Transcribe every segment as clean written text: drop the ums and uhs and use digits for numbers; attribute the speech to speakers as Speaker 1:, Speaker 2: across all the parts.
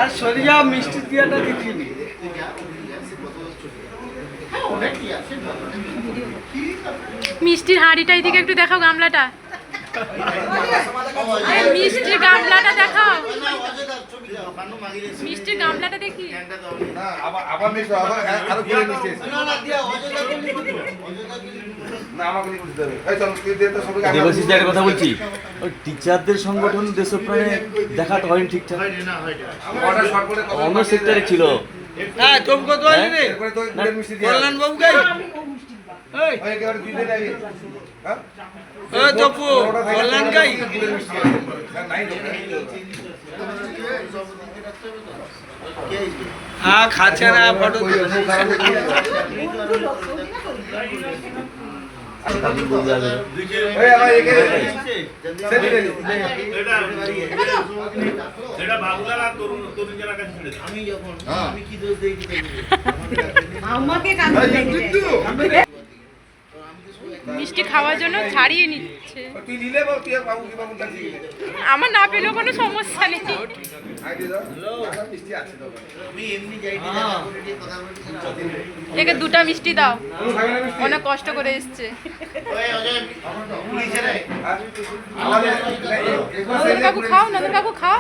Speaker 1: আর সরিয়া মিষ্টি দিয়াটা দেখিনি।
Speaker 2: মিষ্টির হাঁড়িটা এদিকে একটু দেখাও, গামলাটা, মিষ্টির গামলাটা দেখাও, মিষ্টির গামলাটা দেখি।
Speaker 3: দেবাশিস একটা কথা বলছি, ওই টিচারদের সংগঠন দেশপ্রাণে দেখাতে হয়নি ঠিকঠাক, অন্য সেক্টরে ছিল।
Speaker 1: হ্যাঁ তুমি কত আলি রে কল্যাণ বাবু গাই এই তপু কল্যাণ গাই হ্যাঁ খাচ্ছে না ফটো
Speaker 2: মিষ্টি খাওয়ার জন্য ছাড়িয়ে নিচ্ছে। আমার না পেলেও কোনো সমস্যা নেই। একে দুটা মিষ্টি দাও, অনেক কষ্ট করে এসছে। কাকু খাও, নন্দন কাকু খাও,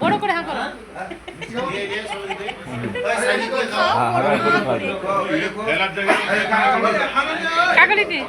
Speaker 2: বড় করে হা করো। কাকলিদি